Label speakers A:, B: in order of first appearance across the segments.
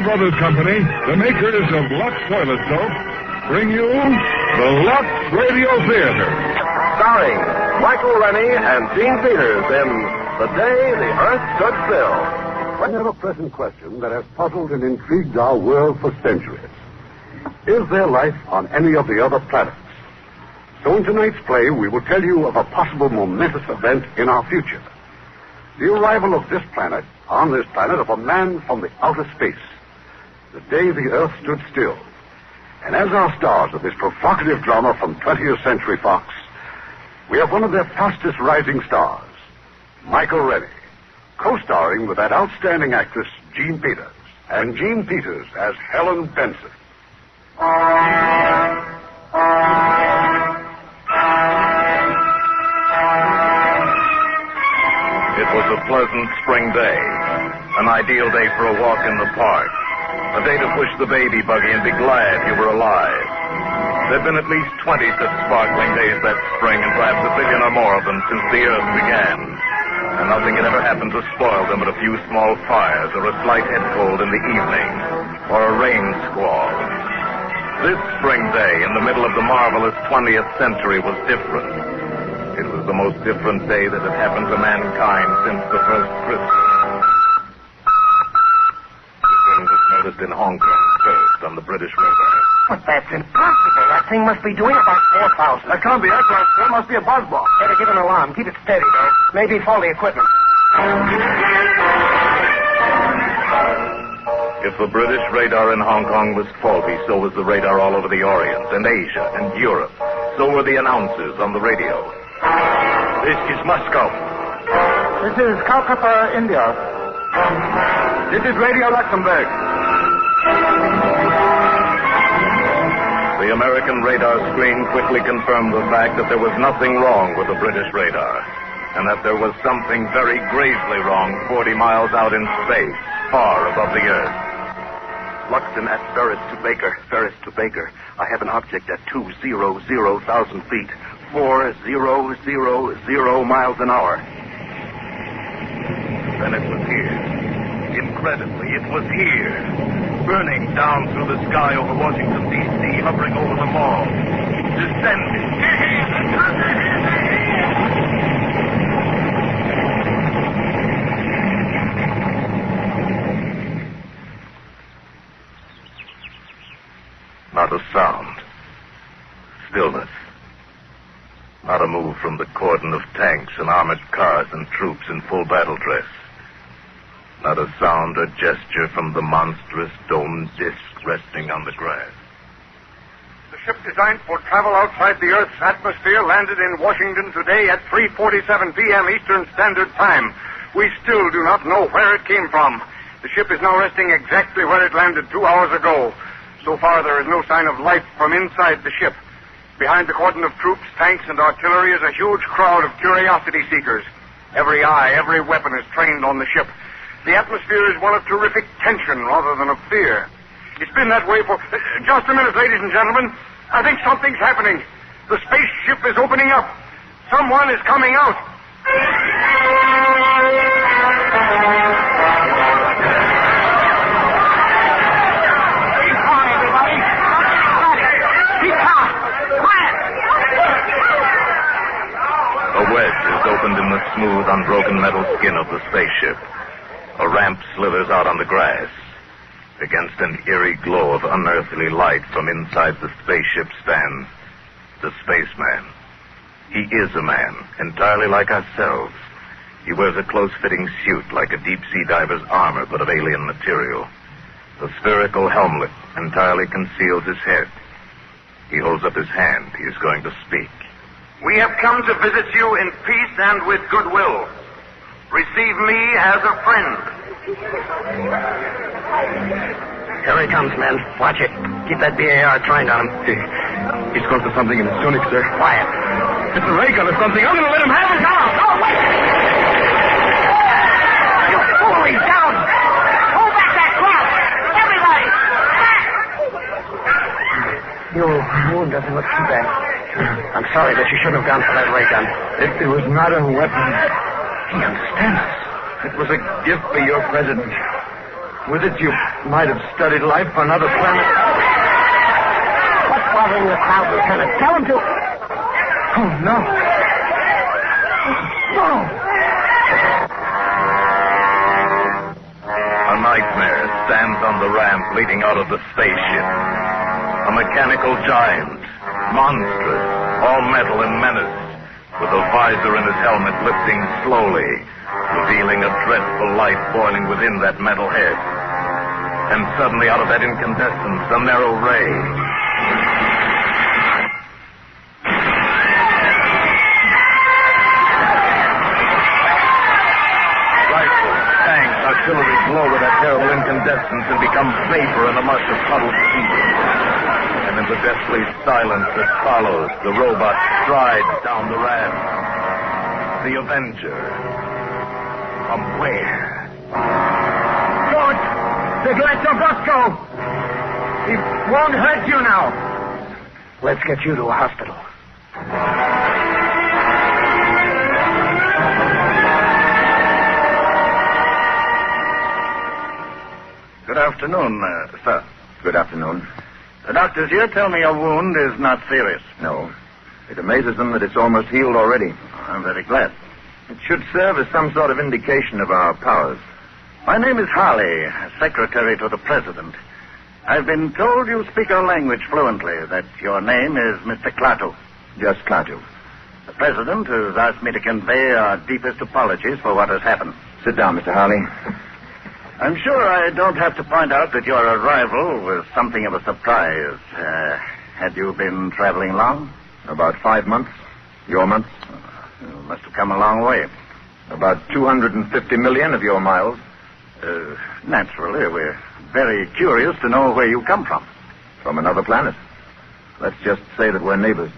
A: Brothers Company, the makers of Lux Toilet Soap, bring you the Lux Radio Theater.
B: Starring Michael Rennie and Gene Peters in The Day the Earth Stood Still.
C: An ever-present question that has puzzled and intrigued our world for centuries. Is there life on any of the other planets? So in tonight's play, we will tell you of a possible momentous event in our future. The arrival of this planet, on this planet, of a man from the outer space. The day the Earth stood still. And as our stars of this provocative drama from 20th Century Fox, we have one of their fastest rising stars, Michael Rennie, co-starring with that outstanding actress, Gene Peters. And Gene Peters as Helen Benson.
B: It was a pleasant spring day, an ideal day for a walk in the park, a day to push the baby buggy and be glad you were alive. There have been at least 20 such sparkling days that spring, and perhaps a billion or more of them since the Earth began. And nothing had ever happened to spoil them but a few small fires, or a slight head cold in the evening, or a rain squall. This spring day, in the middle of the marvelous 20th century, was different. It was the most different day that had happened to mankind since the first Christmas. The thing was noticed in Hong Kong first, on the British River.
D: But that's impossible. That thing must be doing about 4,000.
C: That can't be aircraft, sir. It must be a buzz ball.
D: Better give an alarm. Keep it steady, though. Maybe faulty equipment.
B: If the British radar in Hong Kong was faulty, so was the radar all over the Orient and Asia and Europe. So were the announcers on the radio. This is Moscow.
D: This is Calcutta, India.
C: This is Radio Luxembourg.
B: The American radar screen quickly confirmed the fact that there was nothing wrong with the British radar, and that there was something very gravely wrong 40 miles out in space, far above the Earth.
C: Luxton at Ferris to Baker. Ferris to Baker. I have an object at 200,000 feet. 4000 miles an hour.
B: Then it was here. Incredibly, it was here. Burning down through the sky over Washington, D.C., hovering over the mall. Descending. Not a sound. Stillness. Not a move from the cordon of tanks and armored cars and troops in full battle dress. Not a sound or gesture from the monstrous domed disc resting on the grass.
C: The ship designed for travel outside the Earth's atmosphere landed in Washington today at 3:47 p.m. Eastern Standard Time. We still do not know where it came from. The ship is now resting exactly where it landed 2 hours ago. So far, there is no sign of life from inside the ship. Behind the cordon of troops, tanks, and artillery is a huge crowd of curiosity seekers. Every eye, every weapon is trained on the ship. The atmosphere is one of terrific tension rather than of fear. It's been that way for... just a minute, ladies and gentlemen. I think something's happening. The spaceship is opening up. Someone is coming out.
B: A wedge is opened in the smooth, unbroken metal skin of the spaceship. A ramp slithers out on the grass. Against an eerie glow of unearthly light from inside the spaceship stands the spaceman. He is a man, entirely like ourselves. He wears a close-fitting suit like a deep-sea diver's armor, but of alien material. The spherical helmet entirely conceals his head. He holds up his hand. He is going to speak.
C: We have come to visit you in peace and with goodwill. Receive me as a friend.
D: Here he comes, men. Watch it. Keep that BAR trained on him.
C: He's close to something in his tunic, sir.
D: Quiet.
C: It's a ray gun or something. I'm going to let him have it.
D: No, wait! You fool, he's down! Hold back that crowd! Everybody! Back! Your wound doesn't look too bad. I'm sorry, but you shouldn't have gone for that ray gun.
C: It was not a weapon.
D: He understands us.
C: It was a gift for your president. With it, you might have studied life on another planet.
D: What's bothering the crowd, Lieutenant? Tell him to...
C: Oh, no. No.
B: A nightmare stands on the ramp leading out of the spaceship. A mechanical giant, monstrous, all metal and menace, with a visor in his helmet lifting slowly, revealing a dreadful light boiling within that metal head. And suddenly, out of that incandescence, a narrow ray. Rifles, tanks, artillery glow with that terrible incandescence and become vapor in a mush of puddled heat. And in the deathly silence that follows, the robot strides down the ramp. The Avenger. From where?
C: George! Let your boss go! He won't hurt you now.
D: Let's get you to a hospital.
C: Good afternoon, sir.
E: Good afternoon.
C: The doctors here tell me your wound is not serious.
E: No. It amazes them that it's almost healed already.
C: I'm very glad.
E: It should serve as some sort of indication of our powers.
C: My name is Harley, secretary to the president. I've been told you speak our language fluently, that your name is Mr. Klaatu.
E: Just Klaatu.
C: The president has asked me to convey our deepest apologies for what has happened.
E: Sit down, Mr. Harley.
C: I'm sure I don't have to point out that your arrival was something of a surprise. Had you been traveling long?
E: About 5 months. Your months?
C: You must have come a long way.
E: About 250 million of your miles.
C: Naturally, we're very curious to know where you come from.
E: From another planet. Let's just say that we're neighbors.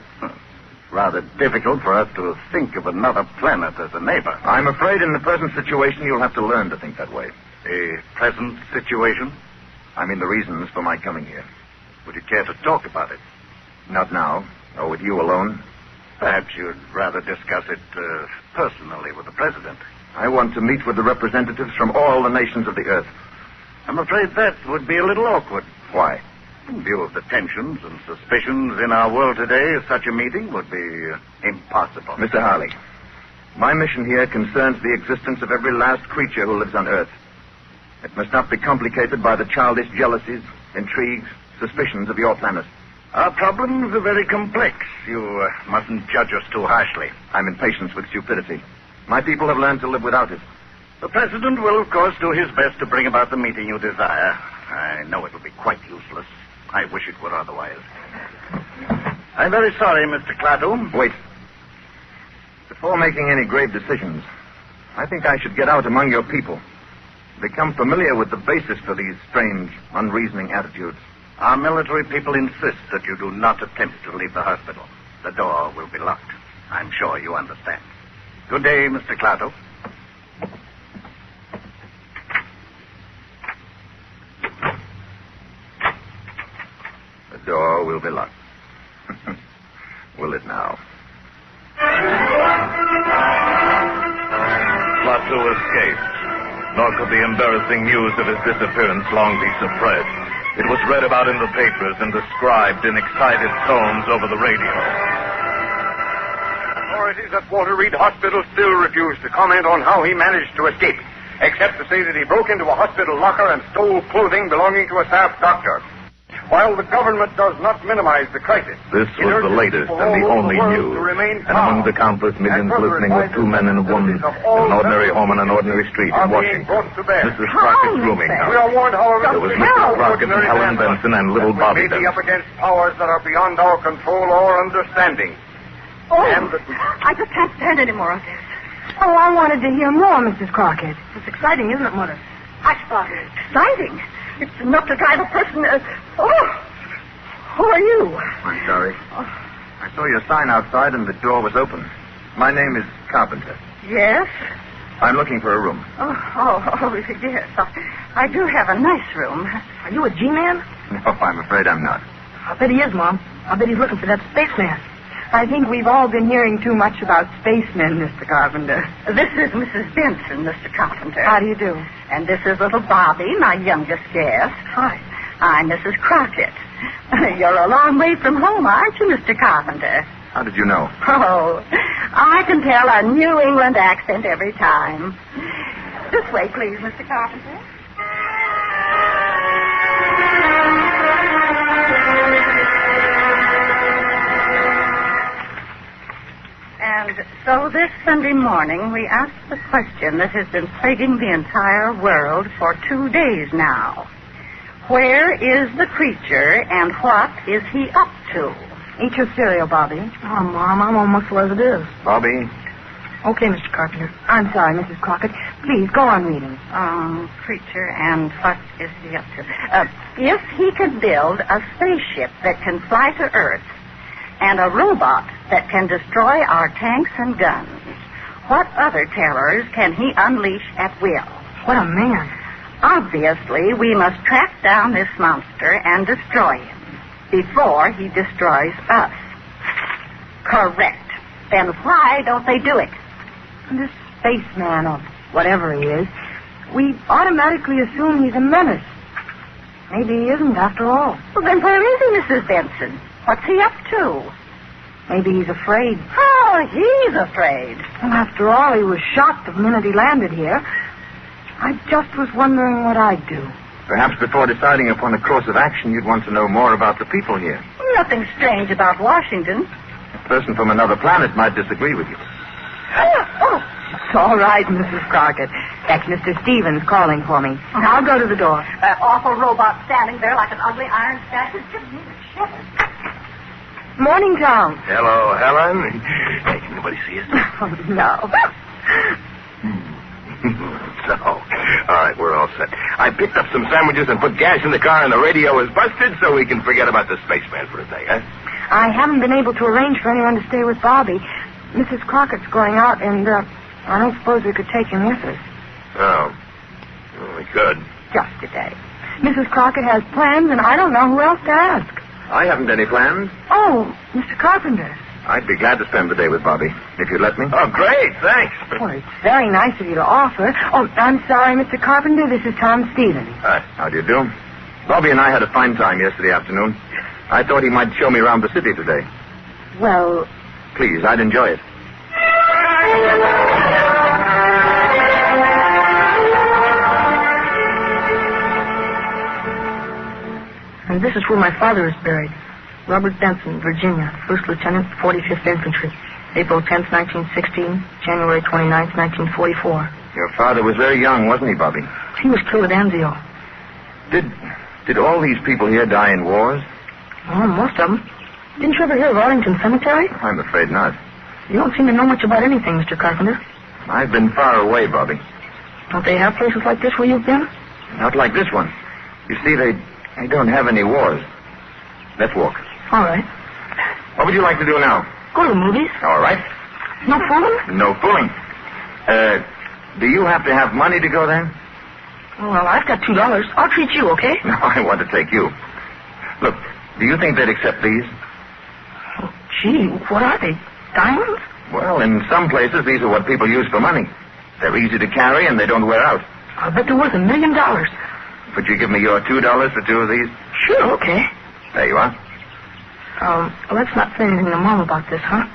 C: Rather difficult for us to think of another planet as a neighbor.
E: I'm afraid in the present situation you'll have to learn to think that way.
C: The present situation?
E: I mean the reasons for my coming here.
C: Would you care to talk about it?
E: Not now, or with you alone.
C: Perhaps you'd rather discuss it personally with the president.
E: I want to meet with the representatives from all the nations of the Earth.
C: I'm afraid that would be a little awkward.
E: Why?
C: In view of the tensions and suspicions in our world today, such a meeting would be impossible.
E: Mr. Harley, my mission here concerns the existence of every last creature who lives on Earth. It must not be complicated by the childish jealousies, intrigues, suspicions of your planet.
C: Our problems are very complex. You mustn't judge us too harshly.
E: I'm impatient with stupidity. My people have learned to live without it.
C: The president will, of course, do his best to bring about the meeting you desire. I know it will be quite useless. I wish it were otherwise. I'm very sorry, Mr. Klaatu.
E: Wait. Before making any grave decisions, I think I should get out among your people. Become familiar with the basis for these strange, unreasoning attitudes.
C: Our military people insist that you do not attempt to leave the hospital. The door will be locked. I'm sure you understand. Good day, Mr. Klaatu.
E: The door will be locked. Will it now?
B: Klaatu escaped. Nor could the embarrassing news of his disappearance long be suppressed. It was read about in the papers and described in excited tones over the radio.
C: Authorities at Walter Reed Hospital still refuse to comment on how he managed to escape, except to say that he broke into a hospital locker and stole clothing belonging to a staff doctor. While the government does not minimize the crisis,
B: this was the latest and the only news. And among the countless millions listening were 2 men and a woman in an ordinary home on an ordinary street in Washington. Mrs. Crockett's rooming house.
C: We are warned, however,
B: There was Mrs. Crockett and Helen Benson and little Bobby
C: may be up
B: Benson.
C: against powers that are beyond our control or understanding.
F: Oh,
C: And that
F: I just can't stand any more of this. Oh, I wanted to hear more, Mrs. Crockett. It's exciting, isn't it, Mother? I thought it exciting. It's enough to drive a person... Who are you?
E: I'm sorry. I saw your sign outside and the door was open. My name is Carpenter.
F: Yes?
E: I'm looking for a room.
F: Yes. I do have a nice room. Are you a G-man?
E: No, I'm afraid I'm not.
F: I bet he is, Mom. I bet he's looking for that spaceman. I think we've all been hearing too much about spacemen, Mr. Carpenter.
G: This is Mrs. Benson, Mr. Carpenter.
F: How do you do?
G: And this is little Bobby, my youngest guest.
F: Hi.
G: I'm Mrs. Crockett. You're a long way from home, aren't you, Mr. Carpenter?
E: How did you know?
G: Oh, I can tell a New England accent every time. This way, please, Mr. Carpenter. And so this Sunday morning, we asked the question that has been plaguing the entire world for 2 days now. Where is the creature, and what is he up to?
F: Eat your cereal, Bobby.
H: Oh, Mom, I'm almost full as it is.
E: Bobby?
H: Okay, Mr. Carpenter.
F: I'm sorry, Mrs. Crockett. Please, go on reading.
G: Creature, and what is he up to? If he could build a spaceship that can fly to Earth and a robot that can destroy our tanks and guns, what other terrors can he unleash at will?
H: What a man.
G: Obviously, we must track down this monster and destroy him before he destroys us. Correct. Then why don't they do it?
F: This spaceman, or whatever he is, we automatically assume he's a menace. Maybe he isn't after all.
G: Well, then where is he, Mrs. Benson? What's he up to?
F: Maybe he's afraid.
G: Oh, he's afraid.
F: And after all, he was shot the minute he landed here. I just was wondering what I'd do.
E: Perhaps before deciding upon a course of action, you'd want to know more about the people here.
G: Nothing strange about Washington.
E: A person from another planet might disagree with you.
G: Oh.
F: It's all right, Mrs. Crockett. That's Mr. Stevens calling for me. I'll go to the door.
G: That awful robot standing there like an ugly iron statue just needs a shiver.
F: Morning, Tom.
I: Hello, Helen. Hey, can anybody see us?
F: Oh, no.
I: So, all right, we're all set. I picked up some sandwiches and put gas in the car, and the radio is busted, so we can forget about the spaceman for a day, huh?
F: I haven't been able to arrange for anyone to stay with Bobby. Mrs. Crockett's going out, and I don't suppose we could take him with us.
I: Oh. Well, we could.
F: Just a day. Mrs. Crockett has plans, and I don't know who else to ask.
E: I haven't any plans.
F: Oh, Mr. Carpenter.
E: I'd be glad to spend the day with Bobby, if you'd let me.
I: Oh, great, thanks.
F: Well, it's very nice of you to offer. Oh, I'm sorry, Mr. Carpenter. This is Tom Stevens.
E: How do you do? Bobby and I had a fine time yesterday afternoon. I thought he might show me around the city today.
F: Well...
E: Please, I'd enjoy it.
H: And this is where my father is buried. Robert Benson, Virginia, 1st Lieutenant, 45th Infantry. April 10th, 1916, January 29th, 1944.
E: Your father was very young, wasn't he, Bobby?
H: He was killed at Anzio.
E: Did all these people here die in wars?
H: Oh, most of them. Didn't you ever hear of Arlington Cemetery?
E: I'm afraid not.
H: You don't seem to know much about anything, Mr. Carpenter.
E: I've been far away, Bobby.
H: Don't they have places like this where you've been?
E: Not like this one. You see, they don't have any wars. Let's walk.
H: All right.
E: What would you like to do now?
H: Go to the movies.
E: All right.
H: No fooling?
E: No fooling. Do you have to have money to go there?
H: Well, I've got $2. I'll treat you, okay?
E: No, I want to take you. Look, do you think they'd accept these?
H: Oh, gee, what are they? Diamonds?
E: Well, in some places, these are what people use for money. They're easy to carry and they don't wear out.
H: I'll bet they're worth $1 million.
E: Would you give me your $2 for 2 of these?
H: Sure, okay.
E: There you are.
H: Let's not say anything to Mom about this, huh?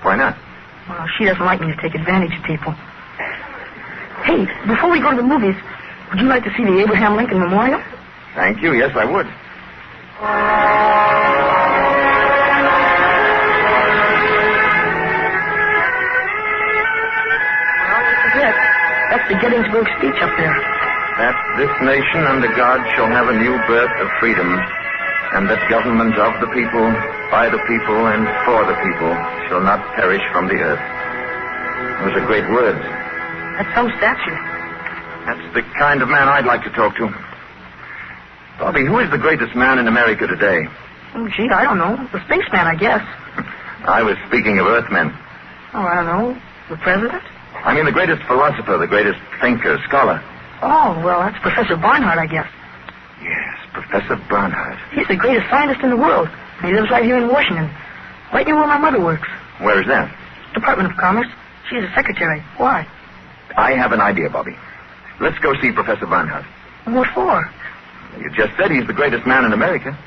E: Why not?
H: Well, she doesn't like me to take advantage of people. Hey, before we go to the movies, would you like to see the Abraham Lincoln Memorial?
E: Thank you. Yes, I would.
H: Well, this is it. That's the Gettysburg speech up there.
E: That this nation under God shall have a new birth of freedom, and that government of the people, by the people, and for the people shall not perish from the earth. Those are great words.
H: That's some statue.
E: That's the kind of man I'd like to talk to. Bobby, who is the greatest man in America today?
H: Oh, gee, I don't know. The spaceman, I guess.
E: I was speaking of Earthmen.
H: Oh, I don't know. The president?
E: I mean the greatest philosopher, the greatest thinker, scholar.
H: Oh, well, that's Professor Barnhart, I guess.
E: Yes, Professor Barnhart.
H: He's the greatest scientist in the world. He lives right here in Washington. Right near where my mother works.
E: Where is that?
H: Department of Commerce. She's a secretary. Why?
E: I have an idea, Bobby. Let's go see Professor Barnhart.
H: What for?
E: You just said he's the greatest man in America.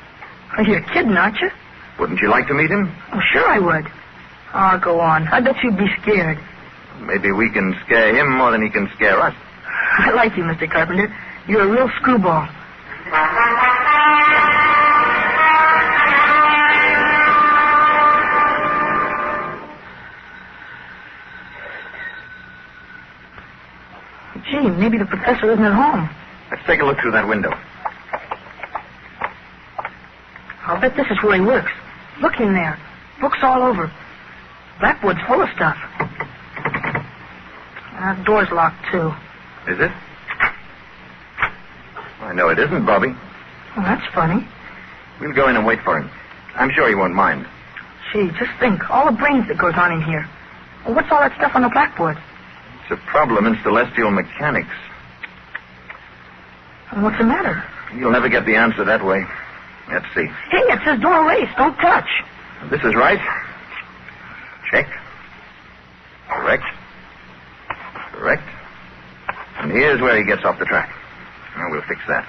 H: You're kidding, aren't you?
E: Wouldn't you like to meet him?
H: Oh, sure I would. Oh, go on. I bet you'd be scared.
E: Maybe we can scare him more than he can scare us.
H: I like you, Mr. Carpenter. You're a real screwball. Gee, maybe the professor isn't at home.
E: Let's take a look through that window.
H: I'll bet this is where he works. Look in there. Books all over. Blackboard's full of stuff. That door's locked, too.
E: Is it? I know it isn't, Bobby.
H: Oh, that's funny.
E: We'll go in and wait for him. I'm sure he won't mind.
H: Gee, just think. All the brains that goes on in here. Well, what's all that stuff on the blackboard?
E: It's a problem in celestial mechanics.
H: Well, what's the matter?
E: You'll never get the answer that way. Let's see.
H: Hey, it says don't erase. Don't touch.
E: This is right. Check. Correct. Correct. And here's where he gets off the track. Well, we'll fix that.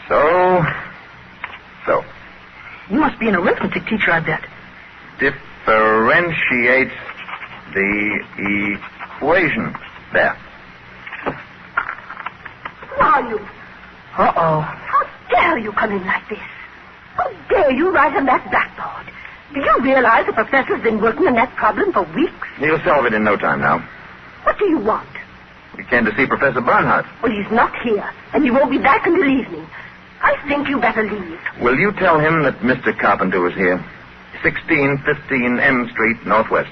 E: So.
H: You must be an arithmetic teacher, I bet.
E: Differentiate the equation. There.
F: Who are you?
H: Uh-oh.
F: How dare you come in like this? How dare you write on that blackboard? Do you realize the professor's been working on that problem for weeks?
E: He'll solve it in no time now.
F: What do you want?
E: We came to see Professor Barnhart.
F: Well, he's not here, and he won't be back until evening. I think you better leave.
E: Will you tell him that Mr. Carpenter is here? 1615 M Street, Northwest.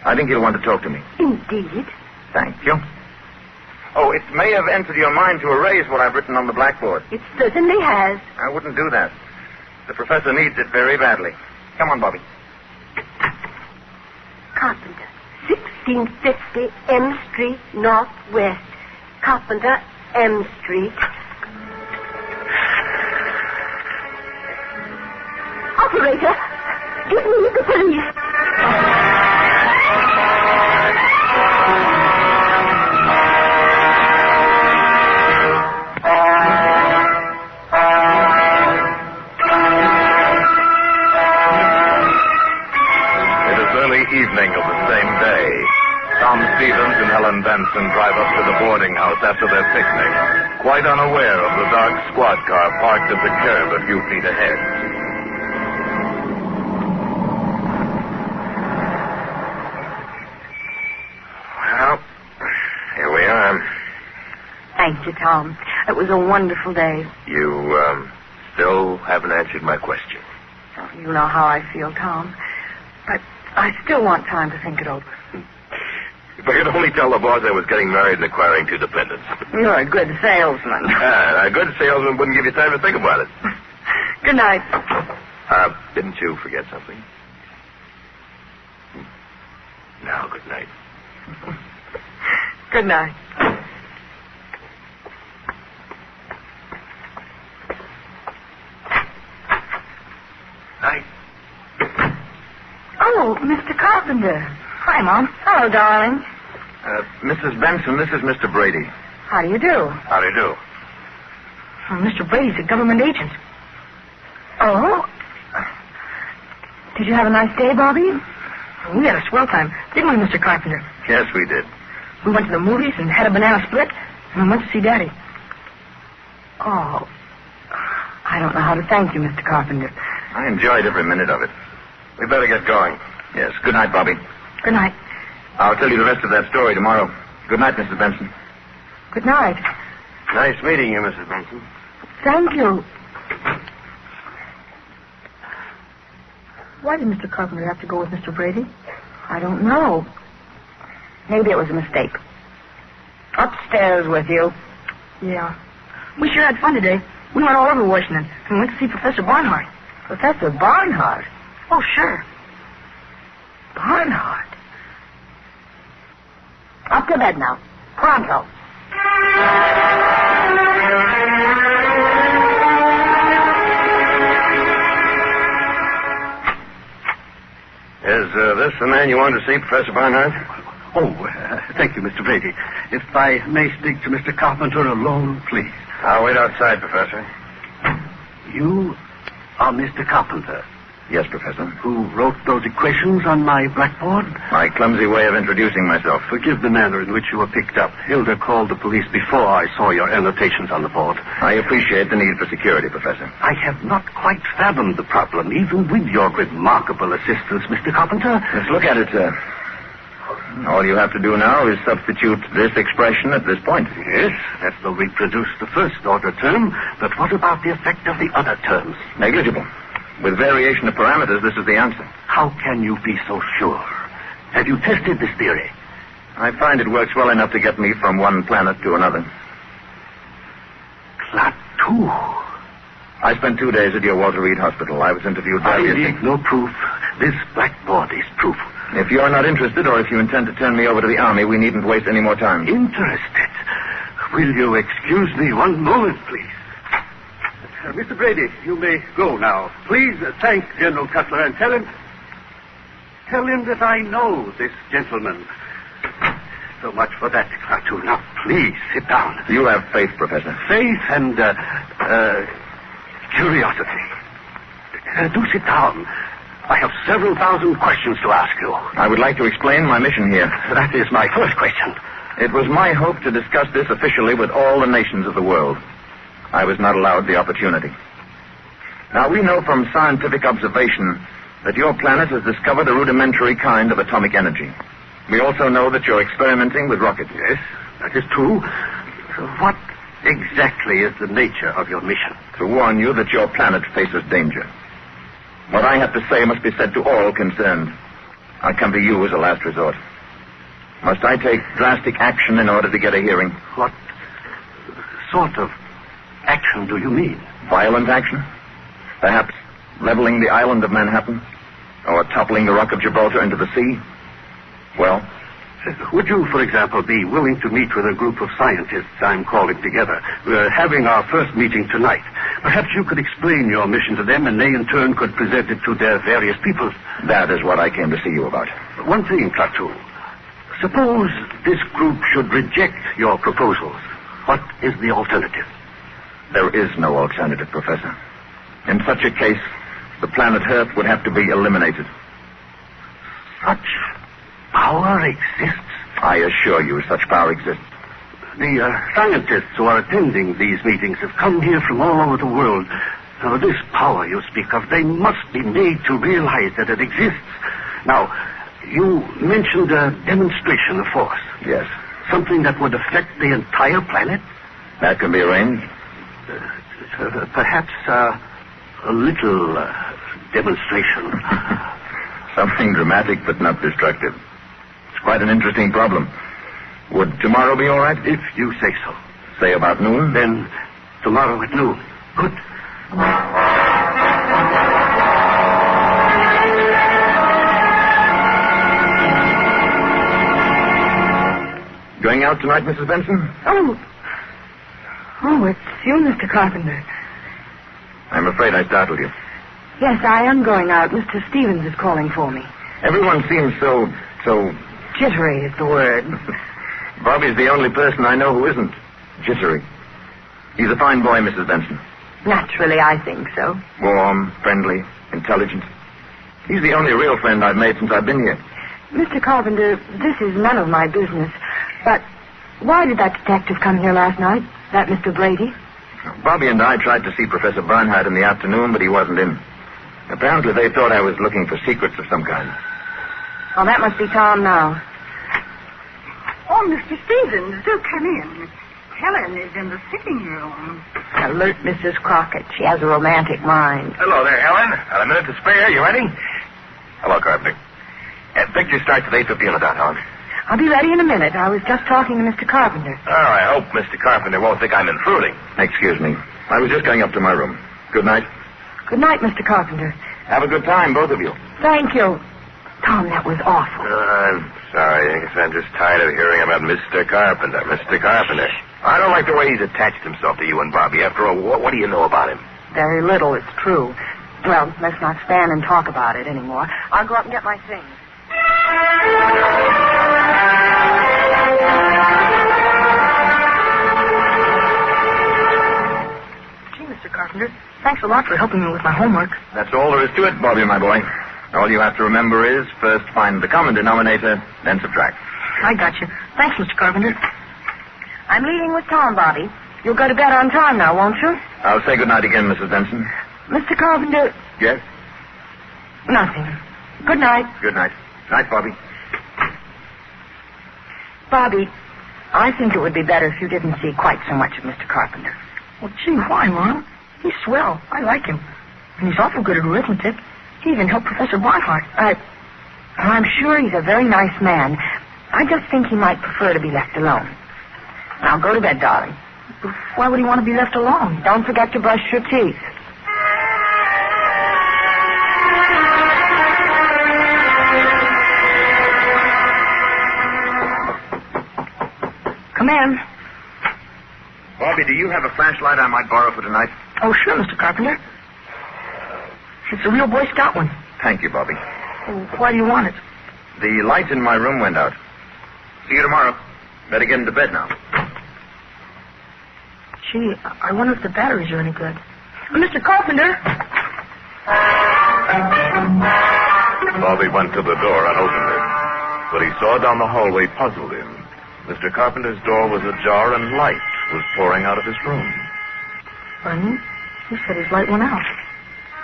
E: I think he'll want to talk to me.
F: Indeed.
E: Thank you. Oh, it may have entered your mind to erase what I've written on the blackboard.
F: It certainly has.
E: I wouldn't do that. The professor needs it very badly. Come on, Bobby.
F: Carpenter, 1650 M Street, Northwest. Carpenter, M Street. Operator, give me the police.
B: Evening of the same day, Tom Stevens and Helen Benson drive up to the boarding house after their picnic, quite unaware of the dark squad car parked at the curb a few feet ahead.
I: Well, here we are.
G: Thank you, Tom. It was a wonderful day.
I: You, still haven't answered my question.
G: Oh, you know how I feel, Tom. But I still want time to think it over.
I: If I could only tell the boss I was getting married and acquiring 2 dependents.
G: You're a good salesman.
I: A good salesman wouldn't give you time to think about it.
G: Good night.
I: Didn't you forget something? Now, good night.
G: Good night.
I: Night.
H: Oh, Mr. Carpenter. Hi, Mom.
G: Hello, darling.
E: Mrs. Benson, this is Mr. Brady.
G: How do you do?
I: How do you do?
H: Mr. Brady's a government agent.
G: Oh? Did you have a nice day, Bobby?
H: We had a swell time, didn't we, Mr. Carpenter?
E: Yes, we did.
H: We went to the movies and had a banana split, and we went to see Daddy.
G: Oh, I don't know how to thank you, Mr. Carpenter.
E: I enjoyed every minute of it.
I: We better get going.
E: Yes, good night, Bobby.
H: Good night.
E: I'll tell you the rest of that story tomorrow. Good night, Mrs. Benson.
H: Good night.
I: Nice meeting you, Mrs. Benson.
H: Thank you. Why did Mr. Carpenter have to go with Mr. Brady?
G: I don't know. Maybe it was a mistake. Upstairs with you.
H: Yeah. We sure had fun today. We went all over Washington, and we went to see Professor Barnhart.
G: Professor Barnhart?
H: Oh, sure.
G: Barnhart? Up to bed now. Pronto.
I: Is this the man you wanted to see, Professor Barnhart?
C: Thank you, Mr. Brady. If I may speak to Mr. Carpenter alone, please.
I: I'll wait outside, Professor.
C: You are Mr. Carpenter,
E: Yes, Professor.
C: who wrote those equations on my blackboard?
E: My clumsy way of introducing myself.
C: Forgive the manner in which you were picked up. Hilda called the police before I saw your annotations on the board.
E: I appreciate the need for security, Professor.
C: I have not quite fathomed the problem, even with your remarkable assistance, Mr. Carpenter.
E: Let's look at it, sir. All you have to do now is substitute this expression at this point.
C: Yes, that will reproduce the first-order term, but what about the effect of the other terms?
E: Negligible. With variation of parameters, this is the answer.
C: How can you be so sure? Have you tested this theory?
E: I find it works well enough to get me from one planet to another.
C: Plateau.
E: I spent 2 days at your Walter Reed Hospital. I was interviewed by...
C: I need no proof. This blackboard is proof.
E: If you're not interested, or if you intend to turn me over to the Army, we needn't waste any more time.
C: Interested? Will you excuse me one moment, please? Mr. Brady, you may go now. Please thank General Cutler and tell him that I know this gentleman. So much for that, Klaatu. Now, please sit down.
E: You have faith, Professor.
C: Faith and curiosity. Do sit down. I have several thousand questions to ask you.
E: I would like to explain my mission here.
C: That is my first question.
E: It was my hope to discuss this officially with all the nations of the world. I was not allowed the opportunity. Now, we know from scientific observation that your planet has discovered a rudimentary kind of atomic energy. We also know that you're experimenting with rockets.
C: Yes, that is true. So what exactly is the nature of your mission?
E: To warn you that your planet faces danger. What I have to say must be said to all concerned. I come to you as a last resort. Must I take drastic action in order to get a hearing?
C: What sort of action do you mean?
E: Violent action? Perhaps leveling the island of Manhattan? Or toppling the Rock of Gibraltar into the sea? Well?
C: Would you, for example, be willing to meet with a group of scientists I'm calling together? We're having our first meeting tonight. Perhaps you could explain your mission to them, and they in turn could present it to their various peoples.
E: That is what I came to see you about.
C: One thing, Klaatu. Suppose this group should reject your proposals. What is the alternative?
E: There is no alternative, Professor. In such a case, the planet Earth would have to be eliminated.
C: Such power exists?
E: I assure you, such power exists.
C: The scientists who are attending these meetings have come here from all over the world. Now, this power you speak of, they must be made to realize that it exists. Now, you mentioned a demonstration of force.
E: Yes.
C: Something that would affect the entire planet?
E: That can be arranged.
C: Perhaps a little demonstration.
E: Something dramatic but not destructive. It's quite an interesting problem. Would tomorrow be all right?
C: If you say so.
E: Say about noon?
C: Then tomorrow at noon. Good.
E: Going out tonight, Mrs. Benson?
F: Oh, it's you, Mr. Carpenter.
E: I'm afraid I startled you.
F: Yes, I am going out. Mr. Stevens is calling for me.
E: Everyone seems so...
F: Jittery is the word.
E: Bobby's the only person I know who isn't jittery. He's a fine boy, Mrs. Benson.
F: Naturally, I think so.
E: Warm, friendly, intelligent. He's the only real friend I've made since I've been here.
F: Mr. Carpenter, this is none of my business, but why did that detective come here last night? That Mr. Brady?
E: Bobby and I tried to see Professor Barnhart in the afternoon, but he wasn't in. Apparently they thought I was looking for secrets of some kind.
F: Oh, that must be Tom now.
G: Oh, Mr. Stevens, do come in. Helen is in the sitting room.
F: Alert Mrs. Crockett. She has a romantic mind.
I: Hello there, Helen. Got a minute to spare. You ready? Hello, Carpenter. Picture starts at 8:50 on the dot, Helen.
F: I'll be ready in a minute. I was just talking to Mr. Carpenter.
I: Oh, I hope Mr. Carpenter won't think I'm intruding.
E: Excuse me. I was just going up to my room. Good night.
F: Good night, Mr. Carpenter.
E: Have a good time, both of you.
F: Thank you. Tom, that was awful.
I: I'm sorry. I guess I'm just tired of hearing about Mr. Carpenter. Mr. Carpenter. I don't like the way he's attached himself to you and Bobby. After all, what do you know about him?
F: Very little, it's true.
H: Well, let's not stand and talk about it anymore. I'll go up and get my things. Gee, Mr. Carpenter, thanks a lot for helping me with my homework.
E: That's all there is to it, Bobby, my boy. All you have to remember is first find the common denominator, then subtract.
H: I got you. Thanks, Mr. Carpenter.
G: I'm leaving with Tom, Bobby. You'll go to bed on time now, won't you?
E: I'll say good night again, Mrs. Benson.
G: Mr. Carpenter...
E: Yes?
G: Nothing. Good night.
E: Good night. Night, Bobby.
G: Bobby, I think it would be better if you didn't see quite so much of Mr. Carpenter.
H: Well, gee, why, Mom? He's swell. I like him. And he's awful good at arithmetic. He even helped Professor Barnhart.
G: I'm sure he's a very nice man. I just think he might prefer to be left alone. Now, go to bed, darling.
H: Why would he want to be left alone?
G: Don't forget to brush your teeth.
H: Come in.
E: Bobby, do you have a flashlight I might borrow for tonight?
H: Oh, sure, Mr. Carpenter. It's a real Boy Scout one.
E: Thank you, Bobby.
H: Why do you want it?
E: The light in my room went out. See you tomorrow. Better get into bed now.
H: Gee, I wonder if the batteries are any good. Mr. Carpenter!
B: Bobby went to the door and opened it. What he saw down the hallway puzzled him. Mr. Carpenter's door was ajar and light was pouring out of his room.
H: Funny. He said his light went out.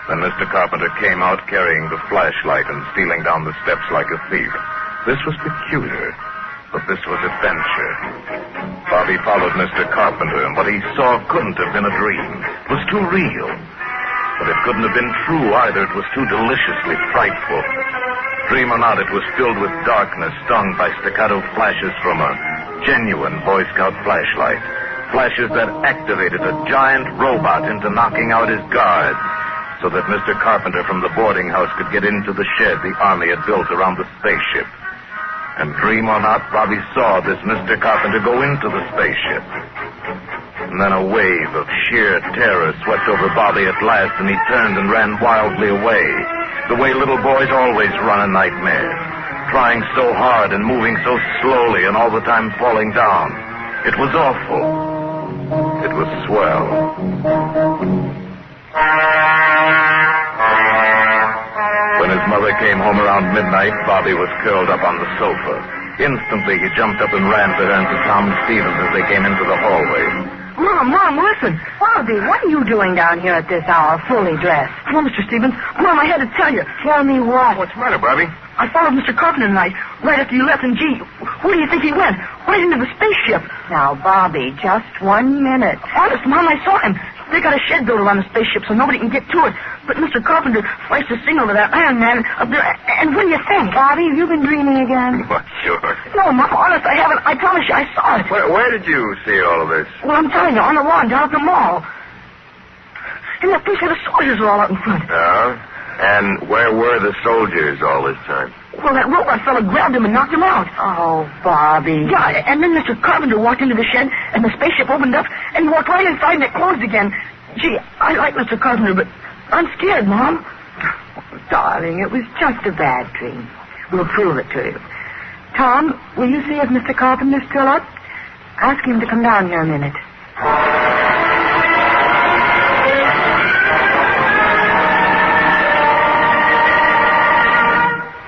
B: Then Mr. Carpenter came out carrying the flashlight and stealing down the steps like a thief. This was peculiar, but this was adventure. Bobby followed Mr. Carpenter, and what he saw couldn't have been a dream. It was too real. But it couldn't have been true either. It was too deliciously frightful. Dream or not, it was filled with darkness, stung by staccato flashes from a genuine Boy Scout flashlight. Flashes that activated a giant robot into knocking out his guards, so that Mr. Carpenter from the boarding house could get into the shed the Army had built around the spaceship. And dream or not, Bobby saw this Mr. Carpenter go into the spaceship. And then a wave of sheer terror swept over Bobby at last, and he turned and ran wildly away, the way little boys always run in nightmares, trying so hard and moving so slowly and all the time falling down. It was awful. It was swell. When his mother came home around midnight, Bobby was curled up on the sofa. Instantly, he jumped up and ran for her and to Tom Stevens as they came into the hallway.
G: Mom, listen. Bobby, what are you doing down here at this hour, fully dressed?
H: Come on, Mr. Stevens. Mom, I had to tell you.
G: Tell me what?
E: What's the matter, Bobby?
H: I followed Mr. Carpenter tonight, right after you left, and gee, where do you think he went? Right into the spaceship.
G: Now, Bobby, just 1 minute.
H: Honest, Mom, I saw him. They got a shed built around the spaceship so nobody can get to it. But Mr. Carpenter flashed a signal to that Iron Man up there, and what do you think?
G: Bobby, have you been dreaming again?
E: What, sure.
H: No, Mom, honest, I haven't. I promise you, I saw it.
E: Where did you see all of this?
H: Well, I'm telling you, on the lawn down at the mall. And that place where the soldiers are all out in front.
E: Oh? And where were the soldiers all this time?
H: Well, that robot fella grabbed him and knocked him out.
G: Oh, Bobby.
H: Yeah, and then Mr. Carpenter walked into the shed, and the spaceship opened up, and he walked right inside, and it closed again. Gee, I like Mr. Carpenter, but I'm scared, Mom.
G: Darling, it was just a bad dream. We'll prove it to you. Tom, will you see if Mr. Carpenter's still up? Ask him to come down here a minute.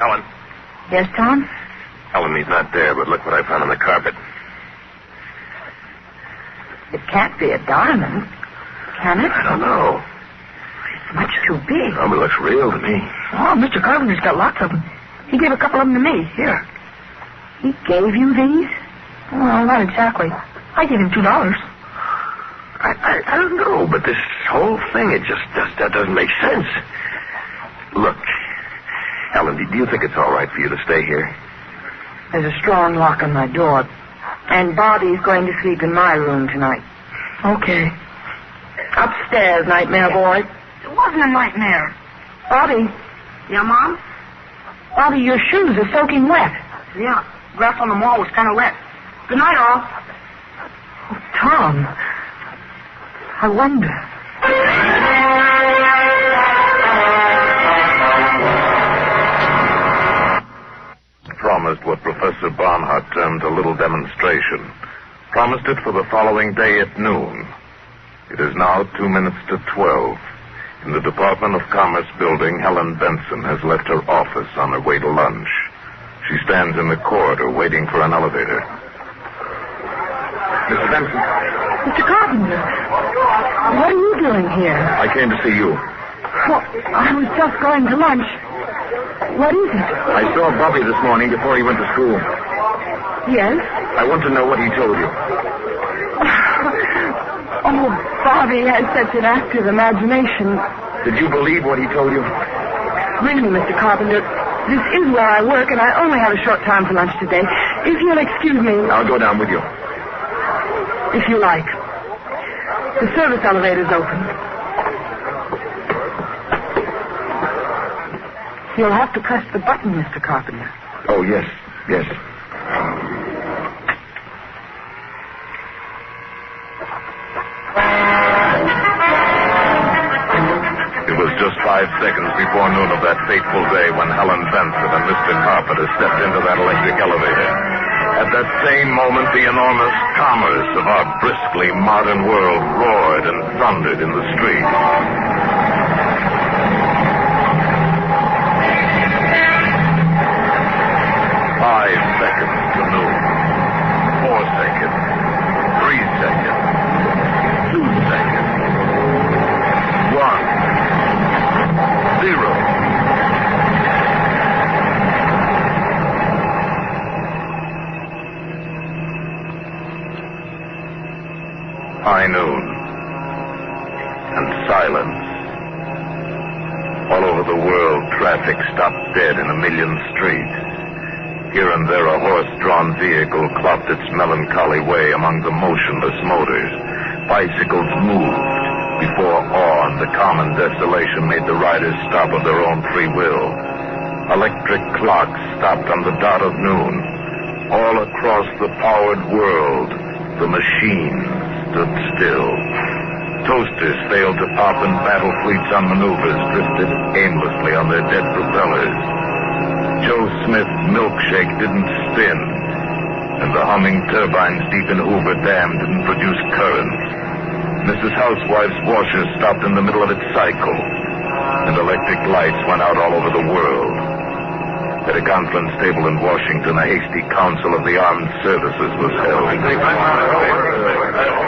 E: Ellen.
G: Yes, Tom?
E: Ellen, he's not there, but look what I found on the carpet.
G: It can't be a diamond, can it?
E: I don't know.
G: It's much too big.
E: Oh, but it looks real to me.
H: Oh, Mr. Carpenter's got lots of them. He gave a couple of them to me. Here.
G: He gave you these?
H: Well, not exactly. I gave him $2.
E: I don't know, but this whole thing, that doesn't make sense. Look, Ellen, do you think it's all right for you to stay here?
G: There's a strong lock on my door. And Bobby's going to sleep in my room tonight.
H: Okay.
G: Upstairs, nightmare boy.
H: It wasn't a nightmare.
G: Bobby.
H: Yeah, Mom?
G: Bobby, your shoes are soaking wet.
H: Yeah. Grass on the wall was kind of wet. Good night, all.
G: Oh, Tom. I wonder.
B: promised what Professor Barnhart termed a little demonstration. Promised it for the following day at noon. It is now 2 minutes to 12. In the Department of Commerce building, Helen Benson has left her office on her way to lunch. She stands in the corridor waiting for an elevator.
E: Mrs. Benson.
F: Mr. Carpenter, what are you doing here?
E: I came to see you.
F: Well, I was just going to lunch. What is it?
E: I saw Bobby this morning before he went to school.
F: Yes?
E: I want to know what he told you.
F: Oh, Bobby has such an active imagination.
E: Did you believe what he told you?
F: Really, Mr. Carpenter, this is where I work, and I only have a short time for lunch today. If you'll excuse me...
E: I'll go down with you.
F: If you like. The service elevator's open. You'll have to press the button, Mr. Carpenter.
E: Oh, yes.
B: It was just 5 seconds before noon of that fateful day when Helen Benson and Mr. Carpenter stepped into that electric elevator. At that same moment, the enormous commerce of our briskly modern world roared and thundered in the street. 5 seconds to noon. 4 seconds. 3 seconds. 2 seconds. 1. 0. High noon. And silence. All over the world, traffic stopped dead in a million streets. Here and there, a horse-drawn vehicle clopped its melancholy way among the motionless motors. Bicycles moved before awe and the common desolation made the riders stop of their own free will. Electric clocks stopped on the dot of noon. All across the powered world, the machines stood still. Toasters failed to pop and battle fleets on maneuvers drifted aimlessly on their dead propellers. Joe Smith's milkshake didn't spin, and the humming turbines deep in Hoover Dam didn't produce currents. Mrs. Housewife's washer stopped in the middle of its cycle, and electric lights went out all over the world. At a conference table in Washington, a hasty council of the armed services was held.
I: As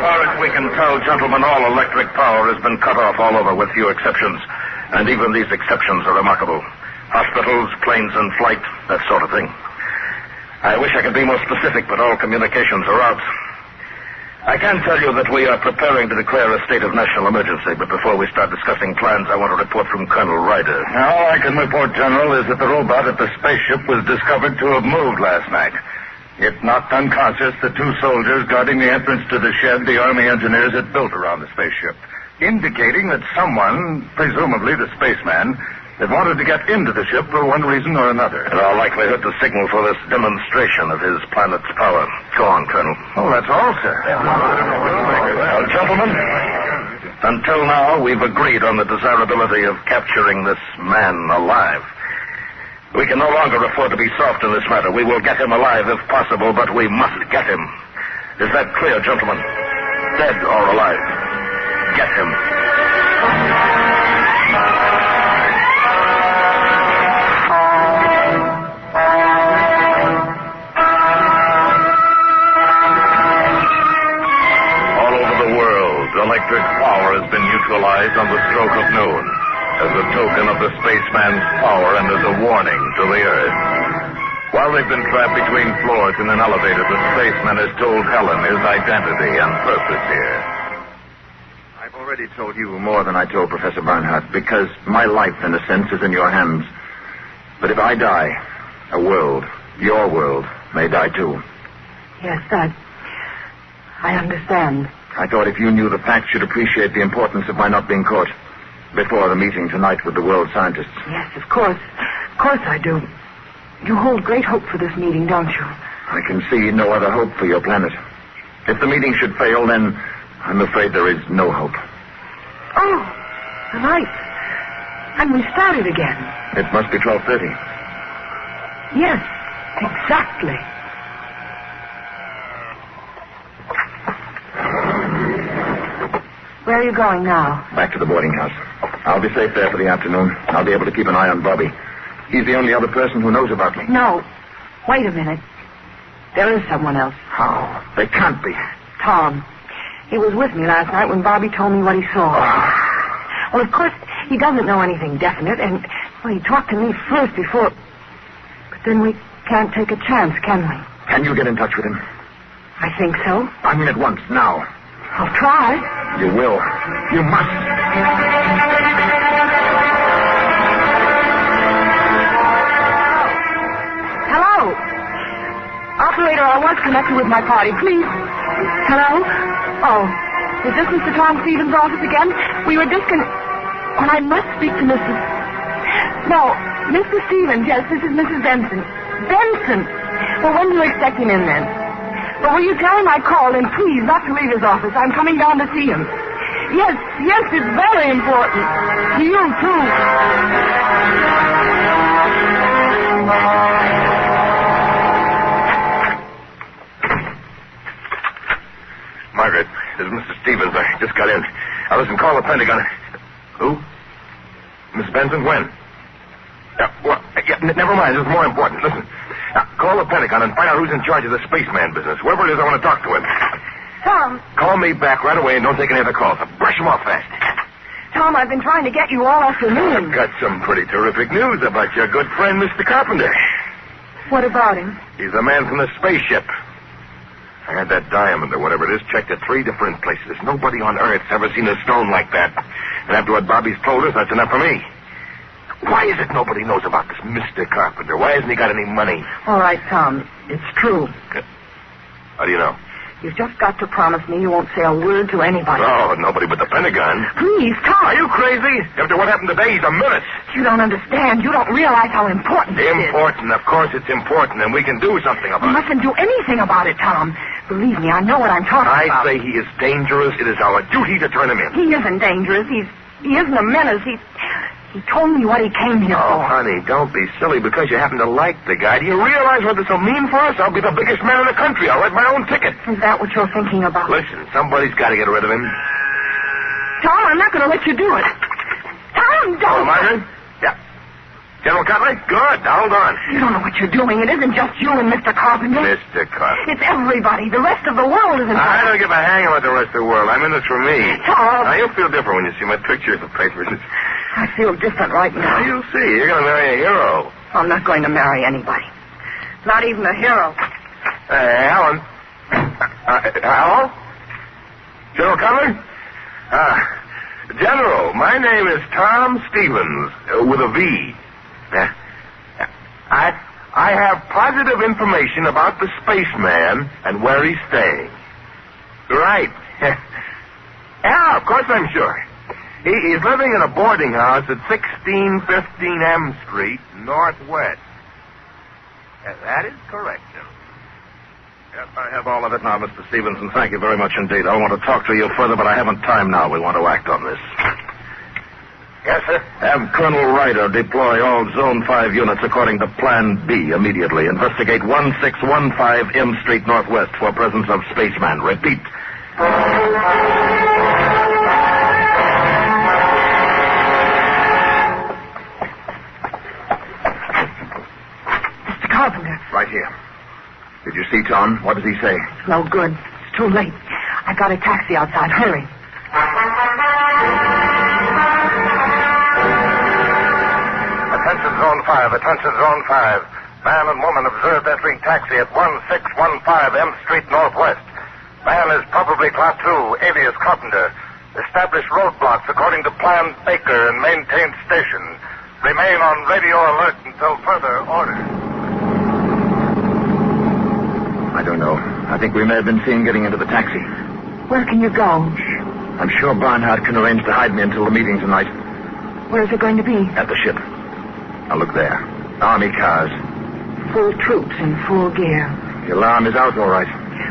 I: far as we can tell, gentlemen, all electric power has been cut off all over with few exceptions, and even these exceptions are remarkable. Hospitals, planes in flight, that sort of thing. I wish I could be more specific, but all communications are out. I can tell you that we are preparing to declare a state of national emergency, but before we start discussing plans, I want a report from Colonel Ryder.
C: All I can report, General, is that the robot at the spaceship was discovered to have moved last night. It knocked unconscious the 2 soldiers guarding the entrance to the shed the Army engineers had built around the spaceship, indicating that someone, presumably the spaceman, had wanted to get into the ship for one reason or another.
I: In all likelihood, to signal for this demonstration of his planet's power. Go on, Colonel.
C: Oh, that's all, sir.
I: Well, gentlemen, until now, we've agreed on the desirability of capturing this man alive. We can no longer afford to be soft in this matter. We will get him alive if possible, but we must get him. Is that clear, gentlemen? Dead or alive? Get him.
B: Electric power has been neutralized on the stroke of noon as a token of the spaceman's power and as a warning to the Earth. While they've been trapped between floors in an elevator, the spaceman has told Helen his identity and purpose here.
E: I've already told you more than I told Professor Barnhart, because my life, in a sense, is in your hands. But if I die, a world, your world, may die too.
F: Yes, I understand.
E: I thought if you knew the facts, you'd appreciate the importance of my not being caught before the meeting tonight with the world scientists.
F: Yes, of course. Of course I do. You hold great hope for this meeting, don't you?
E: I can see no other hope for your planet. If the meeting should fail, then I'm afraid there is no hope.
F: Oh, the lights. And we started again.
E: It must be 12:30.
F: Yes, Exactly. Where are you going now?
E: Back to the boarding house. I'll be safe there for the afternoon. I'll be able to keep an eye on Bobby. He's the only other person who knows about me.
F: No. Wait a minute. There is someone else.
E: How? They can't be.
F: Tom. He was with me last night when Bobby told me what he saw. Well, of course, he doesn't know anything definite, and well, he talked to me first before... But then we can't take a chance, can we?
E: Can you get in touch with him?
F: I think so.
E: I mean at once, now.
F: I'll try.
E: You will. You must.
F: Hello? Operator, I was connected with my party. Please. Hello? Oh, is this Mr. Tom Stevens' office again? We were disconnected. Well, I must speak to Mrs. No, Mr. Stevens. Yes, this is Mrs. Benson. Benson! Well, when do you expect him in then? But will you tell him I called, and please not to leave his office. I'm coming down to see him. Yes, it's very important. To you, too.
I: Margaret, this is Mr. Stevens. I just got in. Listen, call the Pentagon. Who? Miss Benson, when? Never mind. This is more important. Listen. Call the Pentagon and find out who's in charge of the spaceman business. Whoever it is, I want to talk to him.
F: Tom.
I: Call me back right away and don't take any other calls. Brush them off fast.
F: Tom, I've been trying to get you all afternoon.
I: I've got some pretty terrific news about your good friend, Mr. Carpenter.
F: What about him?
I: He's the man from the spaceship. I had that diamond or whatever it is checked at 3 different places. Nobody on Earth's ever seen a stone like that. And after what Bobby's told us, that's enough for me. Why is it nobody knows about this Mr. Carpenter? Why hasn't he got any money?
F: All right, Tom. It's true.
I: How do you know?
F: You've just got to promise me you won't say a word to anybody.
I: Oh, nobody but the Pentagon.
F: Please, Tom.
I: Are you crazy? After what happened today, he's a menace.
F: You don't understand. You don't realize how important it is.
I: Important. Of course it's important, and we can do something about it.
F: We mustn't do anything about it, Tom. Believe me, I know what I'm talking about.
I: I say he is dangerous. It is our duty to turn him in.
F: He isn't dangerous. He isn't a menace. He told me what he came here for.
I: Oh, honey, don't be silly because you happen to like the guy. Do you realize what this will mean for us? I'll be the biggest man in the country. I'll write my own ticket.
F: Is that what you're thinking about?
I: Listen, somebody's got to get rid of him.
F: Tom, I'm not going to let you do it. Tom, don't.
I: Oh, Margaret? Yeah. General Cutler? Good. Now, hold on.
F: You don't know what you're doing. It isn't just you and Mr. Carpenter.
I: Mr. Carpenter.
F: It's everybody. The rest of the world is involved.
I: I don't give a hang about the rest of the world. I'm in this for me.
F: Tom.
I: Now, you'll feel different when you see my picture in the papers.
F: I feel different right now.
I: Well, you'll see. You're going to marry a hero.
F: I'm not going to marry anybody. Not even a hero.
I: Alan. Hello? General Cutler? General, my name is Tom Stevens, with a V. I have positive information about the spaceman and where he's staying. Right. Yeah, of course I'm sure. He's living in a boarding house at 1615 M Street, Northwest. That is correct, General. Yes, I have all of it now, Mr. Stevenson. Thank you very much indeed. I want to talk to you further, but I haven't time now. We want to act on this.
B: Yes, sir?
I: Have Colonel Ryder deploy all Zone 5 units according to Plan B immediately. Investigate 1615 M Street, Northwest for presence of spaceman. Repeat.
F: Carpenter.
E: Right here. Did you see Tom? What does he say?
F: It's no good. It's too late. I got a taxi outside. Hurry.
B: Attention Zone 5. Attention Zone 5. Man and woman observed entering taxi at 1615 M Street Northwest. Man is probably Class 2, alias Carpenter. Establish roadblocks according to Plan Baker and maintain station. Remain on radio alert until further orders.
E: I don't know. I think we may have been seen getting into the taxi.
F: Where can you go?
E: I'm sure Barnhart can arrange to hide me until the meeting tonight.
F: Where is it going to be?
E: At the ship. Now look there. Army cars.
F: Full troops in full gear.
E: The alarm is out all right.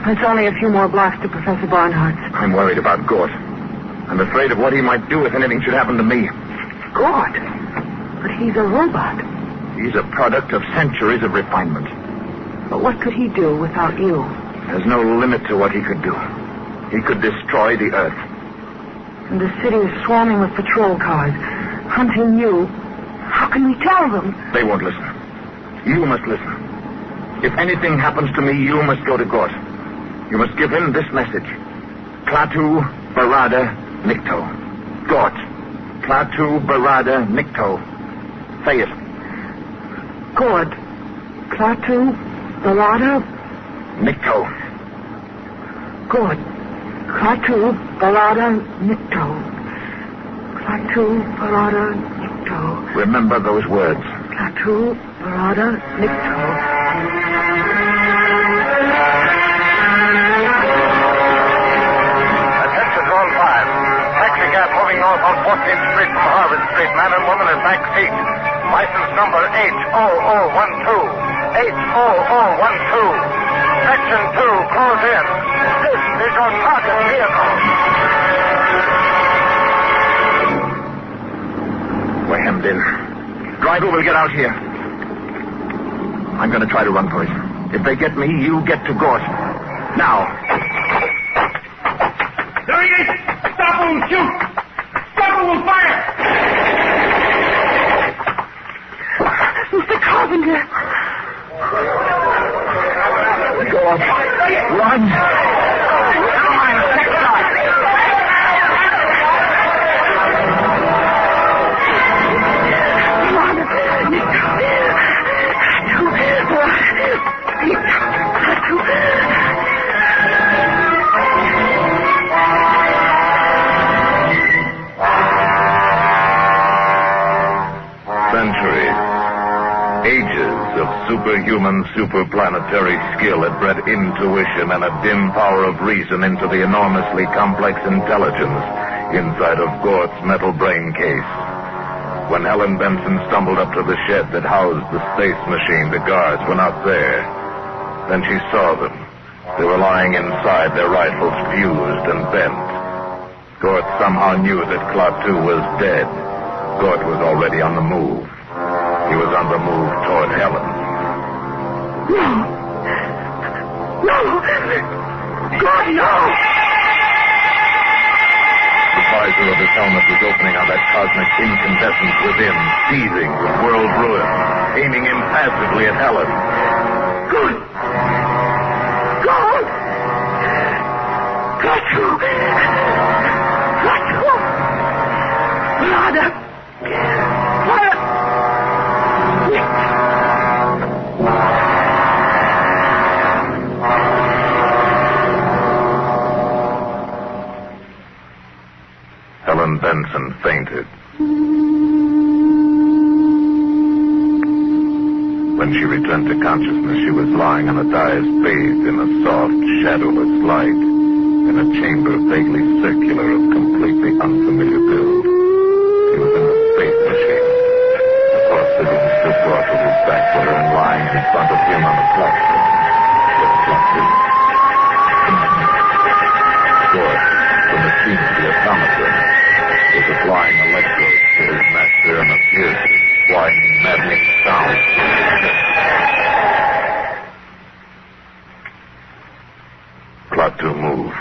F: It's only a few more blocks to Professor Barnhart's.
E: I'm worried about Gort. I'm afraid of what he might do if anything should happen to me.
F: Gort? But he's a robot.
E: He's a product of centuries of refinement.
F: But what could he do without you?
E: There's no limit to what he could do. He could destroy the Earth.
F: And the city is swarming with patrol cars, hunting you. How can we tell them?
E: They won't listen. You must listen. If anything happens to me, you must go to Gort. You must give him this message. Klaatu Barada Nikto. Gort. Klaatu Barada Nikto. Say it.
F: Gort. Klaatu Barada
E: Nikto.
F: Gort. Klaatu Barada Nikto. Klaatu Barada Nikto.
E: Remember those words.
F: Klaatu Barada Nikto.
C: Moving north on 14th Street from Harvard Street. Man and woman in back seat. License number H0012. H0012. Section 2, close in. This is your target vehicle.
E: We're hemmed in. Driver will get out here. I'm going to try to run for it. If they get me, you get to Gort. Now.
C: There he is! Stop him! Shoot! Will fire!
F: Mr. Carpenter!
E: Go on. Run!
B: Superhuman, superplanetary skill had bred intuition and a dim power of reason into the enormously complex intelligence inside of Gort's metal brain case. When Helen Benson stumbled up to the shed that housed the space machine, the guards were not there. Then she saw them. They were lying inside, their rifles fused and bent. Gort somehow knew that Klaatu was dead. Gort was already on the move. He was on the move toward Helen.
F: No! God, no!
B: The visor of his helmet was opening on that cosmic incandescence within, seething with world ruin, aiming impassively at Helen.
F: Good! God! Klaatu! Vlada!
B: Helen Benson fainted. When she returned to consciousness, she was lying on a dais bathed in a soft, shadowless light in a chamber vaguely circular of completely unfamiliar build. She was in the space machine. The corpse stood brought with his back to her and lying in front of him on the platform. Gort, the machine of the automaton, was applying electrodes to his master and a fierce, quiet, maddening sound. Klaatu moved.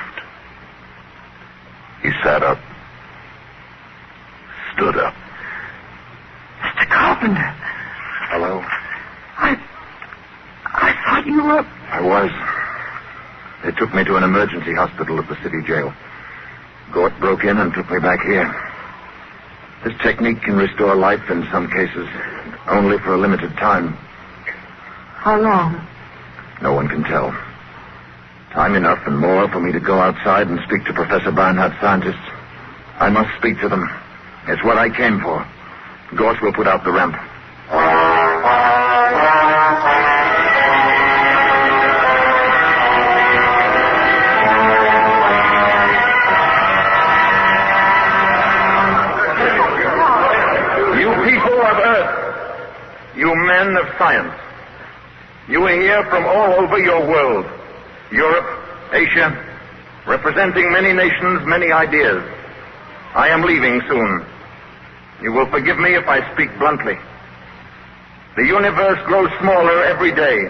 B: He sat up. Stood up.
F: Mr. Carpenter.
E: Hello?
F: I thought you were...
E: I was. They took me to an emergency hospital at the city jail. Gort broke in and took me back here. This technique can restore life in some cases, only for a limited time.
F: How long?
E: No one can tell. Time enough and more for me to go outside and speak to Professor Barnhart's scientists. I must speak to them. It's what I came for. Gort will put out the ramp. You people of Earth, you men of science, you are here from all over your world. Europe, Asia, representing many nations, many ideas. I am leaving soon. You will forgive me if I speak bluntly. The universe grows smaller every day.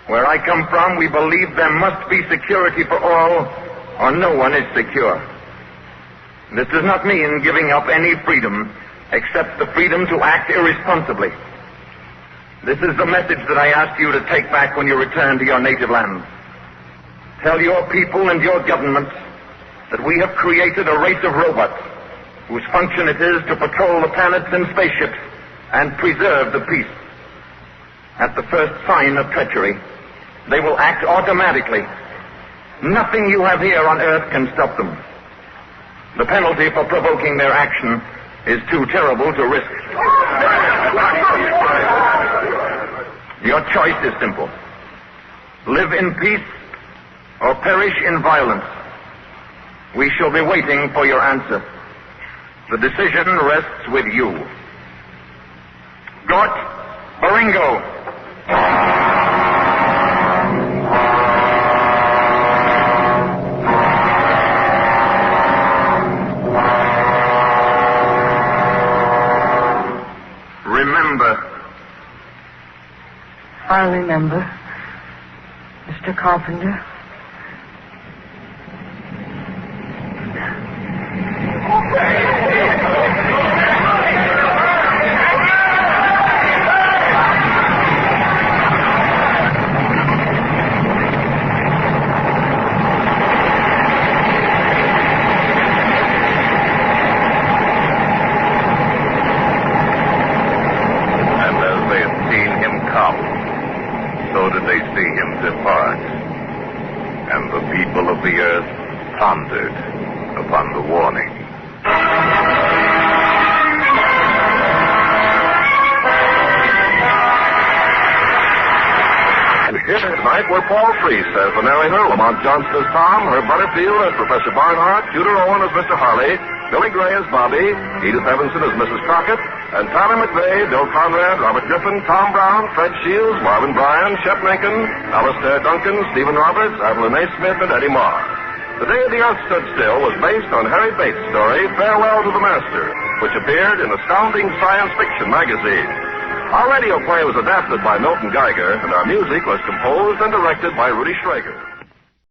E: Where I come from, we believe there must be security for all, or no one is secure. This does not mean giving up any freedom, except the freedom to act irresponsibly. This is the message that I ask you to take back when you return to your native land. Tell your people and your governments that we have created a race of robots whose function it is to patrol the planets in spaceships and preserve the peace. At the first sign of treachery, they will act automatically. Nothing you have here on Earth can stop them. The penalty for provoking their action is too terrible to risk. Your choice is simple. Live in peace or perish in violence. We shall be waiting for your answer. The decision rests with you. Gort Baringo.
H: I remember, Mr. Carpenter.
B: Pondered upon the warning.
I: And here tonight were Paul Freese as the narrator, Lamont Johnston as Tom, Herb Butterfield as Professor Barnhart, Tudor Owen as Mr. Harley, Billy Gray as Bobby, Edith Evanson as Mrs. Crockett, and Tyler McVeigh, Bill Conrad, Robert Griffin, Tom Brown, Fred Shields, Marvin Bryan, Shep Menken, Alistair Duncan, Stephen Roberts, Evelyn A. Smith, and Eddie Marr. The Day the Earth Stood Still was based on Harry Bates' story, Farewell to the Master, which appeared in Astounding Science Fiction magazine. Our radio play was adapted by Milton Geiger, and our music was composed and directed by Rudy Schrager.